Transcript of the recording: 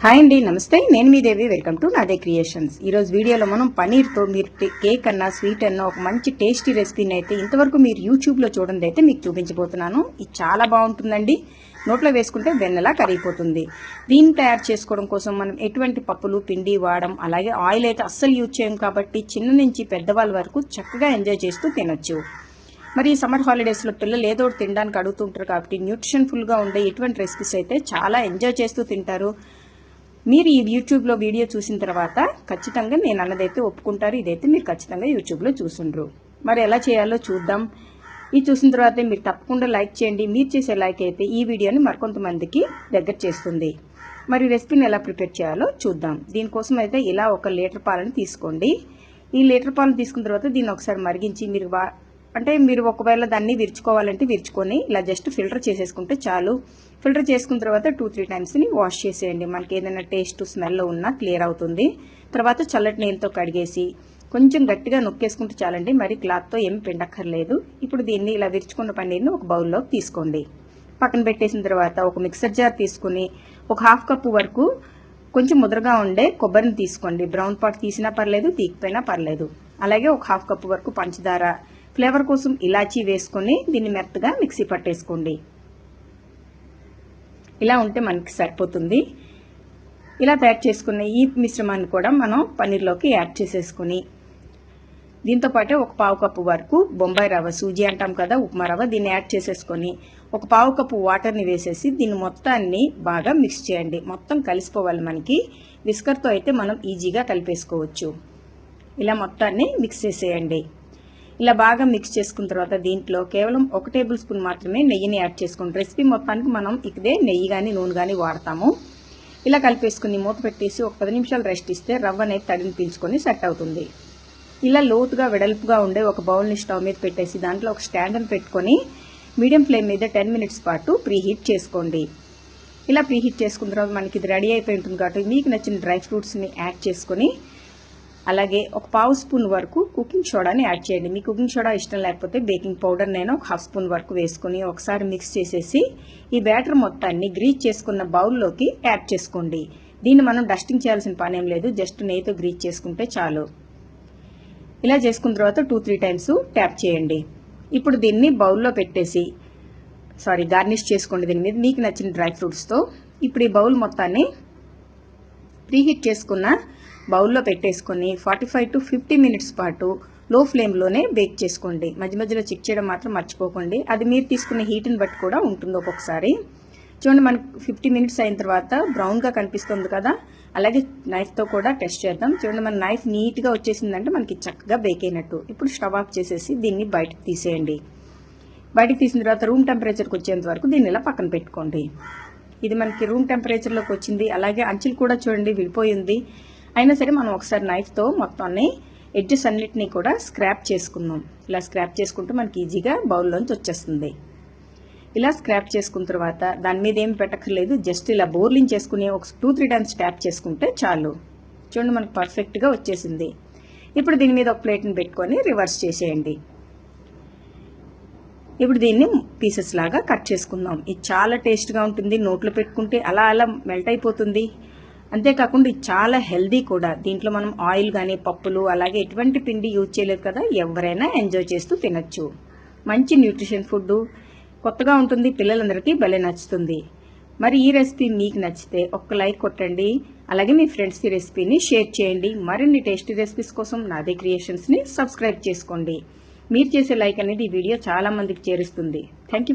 Hi అండి, నమస్తే. నేను మీ దేవి. వెల్కమ్ టు నాదే క్రియేషన్స్. ఈరోజు వీడియోలో మనం పనీర్తో మీరు కేక్ అన్నా స్వీట్ అన్నా ఒక మంచి టేస్టీ రెసిపీని అయితే ఇంతవరకు మీరు యూట్యూబ్లో చూడండి అయితే మీకు చూపించబోతున్నాను. ఇది చాలా బాగుంటుందండి. నోట్లో వేసుకుంటే వెన్నెలా కరిగిపోతుంది. దీన్ని తయారు చేసుకోవడం కోసం మనం ఎటువంటి పప్పులు పిండి వాడడం, అలాగే ఆయిల్ అయితే అస్సలు యూజ్ చేయం కాబట్టి చిన్న నుంచి పెద్దవాళ్ళ వరకు చక్కగా ఎంజాయ్ చేస్తూ తినొచ్చు. మరి ఈ సమ్మర్ హాలిడేస్లో పిల్లలు ఏదో ఒకటి తినడానికి అడుగుతుంటారు కాబట్టి న్యూట్రిషన్ఫుల్గా ఉండే ఇటువంటి రెసిపీస్ అయితే చాలా ఎంజాయ్ చేస్తూ తింటారు. మీరు ఈ యూట్యూబ్లో వీడియో చూసిన తర్వాత ఖచ్చితంగా నేను అన్నదైతే ఒప్పుకుంటారు. ఇదైతే మీరు ఖచ్చితంగా యూట్యూబ్లో చూసుండ్రు. మరి ఎలా చేయాలో చూద్దాం. ఇది చూసిన తర్వాత మీరు తప్పకుండా లైక్ చేయండి. మీరు చేసే లైక్ అయితే ఈ వీడియోని మరికొంతమందికి దగ్గర చేస్తుంది. మరి రెసిపీని ఎలా ప్రిపేర్ చేయాలో చూద్దాం. దీనికోసం అయితే ఇలా 1 లీటర్ పాలను తీసుకోండి. ఈ లీటర్ పాలను తీసుకున్న తర్వాత దీన్ని ఒకసారి మరిగించి మీరు ఒకవేళ దాన్ని విరుచుకోవాలంటే విరుచుకొని ఇలా జస్ట్ ఫిల్టర్ చేసేసుకుంటే చాలు. ఫిల్టర్ చేసుకున్న తర్వాత 2-3 టైమ్స్ని వాష్ చేసేయండి. మనకి ఏదైనా టేస్ట్ స్మెల్ ఉన్నా క్లియర్ అవుతుంది. తర్వాత చల్లటి నీళ్ళతో కడిగేసి కొంచెం గట్టిగా నొక్కేసుకుంటే చాలండి. మరి క్లాత్తో ఏం పిండక్కర్లేదు. ఇప్పుడు దీన్ని ఇలా విరుచుకున్న పన్నీర్ని ఒక బౌల్లోకి తీసుకోండి. పక్కన పెట్టేసిన తర్వాత ఒక మిక్సర్ జార్ తీసుకుని ఒక 1/2 కప్పు వరకు కొంచెం ముద్రగా ఉండే కొబ్బరిని తీసుకోండి. బ్రౌన్ పార్ట్ తీసినా పర్లేదు, తీయకపోయినా పర్లేదు. అలాగే ఒక 1/2 కప్పు వరకు పంచదార, ఫ్లేవర్ కోసం ఇలాచీ వేసుకొని దీన్ని మెత్తగా మిక్సీ పట్టేసుకోండి. ఇలా ఉంటే మనకి సరిపోతుంది. ఇలా తయారు చేసుకున్న ఈ మిశ్రమాన్ని కూడా మనం పన్నీర్లోకి యాడ్ చేసేసుకుని దీంతో పాటు ఒక 1/4 కప్పు వరకు బొంబాయి రవ్వ, సూజీ అంటాం కదా, ఉప్మా రవ్వ, దీన్ని యాడ్ చేసేసుకొని ఒక 1/4 కప్పు వాటర్ని వేసేసి దీన్ని మొత్తాన్ని బాగా మిక్స్ చేయండి. మొత్తం కలిసిపోవాలి మనకి. విస్కర్తో అయితే మనం ఈజీగా కలిపేసుకోవచ్చు. ఇలా మొత్తాన్ని మిక్స్ చేసేయండి. ఇలా బాగా మిక్స్ చేసుకున్న తర్వాత దీంట్లో కేవలం 1 టేబుల్ స్పూన్ మాత్రమే నెయ్యిని యాడ్ చేసుకోండి. రెసిపీ మొత్తానికి మనం ఇదే నెయ్యి కానీ నూనె కానీ వాడతాము. ఇలా కలిపేసుకుని మూత పెట్టేసి ఒక 10 నిమిషాలు రెస్ట్ ఇస్తే రవ్వ అనేది తడిని పీల్చుకొని సెట్ అవుతుంది. ఇలా లోతుగా వెడల్పుగా ఉండే ఒక బౌల్ని స్టవ్ మీద పెట్టేసి దాంట్లో ఒక స్టాండ్ని పెట్టుకొని మీడియం ఫ్లేమ్ మీద 10 మినిట్స్ పాటు ప్రీహీట్ చేసుకోండి. ఇలా ప్రీహీట్ చేసుకున్న తర్వాత మనకి ఇది రెడీ అయిపోయి ఉంటుంది కాబట్టి మీకు నచ్చిన డ్రై ఫ్రూట్స్ని యాడ్ చేసుకొని అలాగే ఒక 1/2 స్పూన్ వరకు కుకింగ్ సోడాని యాడ్ చేయండి. మీ కుకింగ్ సోడా ఇష్టం లేకపోతే బేకింగ్ పౌడర్ నేను ఒక 1/2 స్పూన్ వరకు వేసుకుని ఒకసారి మిక్స్ చేసేసి ఈ బ్యాటర్ మొత్తాన్ని గ్రీజ్ చేసుకున్న బౌల్లోకి యాడ్ చేసుకోండి. దీన్ని మనం డస్టింగ్ చేయాల్సిన పని ఏం లేదు, జస్ట్ నెయ్యితో గ్రీజ్ చేసుకుంటే చాలు. ఇలా చేసుకున్న తర్వాత 2-3 టైమ్స్ ట్యాప్ చేయండి. ఇప్పుడు దీన్ని బౌల్లో పెట్టేసి గార్నిష్ చేసుకోండి దీని మీద మీకు నచ్చిన డ్రై ఫ్రూట్స్తో. ఇప్పుడు ఈ బౌల్ మొత్తాన్ని ప్రీహీట్ చేసుకున్న బౌల్లో పెట్టేసుకొని 45 to 50 మినిట్స్ పాటు లో ఫ్లేమ్లోనే బేక్ చేసుకోండి. మధ్య మధ్యలో చెక్ చేయడం మాత్రం మర్చిపోకండి. అది మీరు తీసుకునే హీట్ని బట్టి కూడా ఉంటుంది. ఒక్కొక్కసారి చూడండి, మనకు 50 మినిట్స్ అయిన తర్వాత బ్రౌన్గా కనిపిస్తుంది కదా. అలాగే నైఫ్తో కూడా టెస్ట్ చేద్దాం. చూడండి, మన నైఫ్ నీట్గా వచ్చేసిందంటే మనకి చక్కగా బేక్ అయినట్టు. ఇప్పుడు స్టవ్ ఆఫ్ చేసేసి దీన్ని బయటకు తీసేయండి. బయటకు తీసిన తర్వాత రూమ్ టెంపరేచర్కి వచ్చేంత వరకు దీన్ని ఇలా పక్కన పెట్టుకోండి. ఇది మనకి రూమ్ టెంపరేచర్లోకి వచ్చింది. అలాగే అంచులు కూడా చూడండి విడిపోయింది. అయినా సరే మనం ఒకసారి నైఫ్తో మొత్తాన్ని ఎడ్జెస్ అన్నిటినీ కూడా స్క్రాప్ చేసుకుందాం. ఇలా స్క్రాప్ చేసుకుంటూ మనకి ఈజీగా బౌల్లోంచి వచ్చేస్తుంది. ఇలా స్క్రాప్ చేసుకున్న తర్వాత దాని మీద ఏమి పెట్టక్కర్లేదు, జస్ట్ ఇలా బోర్లింగ్ చేసుకుని ఒక 2-3 టైమ్స్ ట్యాప్ చేసుకుంటే చాలు. చూడండి, మనకు పర్ఫెక్ట్గా వచ్చేసింది. ఇప్పుడు దీని మీద ఒక ప్లేట్ని పెట్టుకొని రివర్స్ చేసేయండి. ఇప్పుడు దీన్ని పీసెస్ లాగా కట్ చేసుకుందాం. ఇది చాలా టేస్ట్గా ఉంటుంది. నోట్లో పెట్టుకుంటే అలా అలా మెల్ట్ అయిపోతుంది. అంతేకాకుండా ఇది చాలా హెల్దీ కూడా. దీంట్లో మనం ఆయిల్ కానీ పప్పులు అలాగే ఎటువంటి పిండి యూజ్ చేయలేదు కదా, ఎవరైనా ఎంజాయ్ చేస్తూ తినచ్చు. మంచి న్యూట్రిషన్ ఫుడ్, కొత్తగా ఉంటుంది, పిల్లలందరికీ భలే నచ్చుతుంది. మరి ఈ రెసిపీ మీకు నచ్చితే ఒక్క లైక్ కొట్టండి. అలాగే మీ ఫ్రెండ్స్కి రెసిపీని షేర్ చేయండి. మరిన్ని టేస్టీ రెసిపీస్ కోసం నాదే క్రియేషన్స్ని సబ్స్క్రైబ్ చేసుకోండి. మీరు చేసే లైక్ అనేది ఈ వీడియో చాలా మందికి చేరుస్తుంది. Thank you.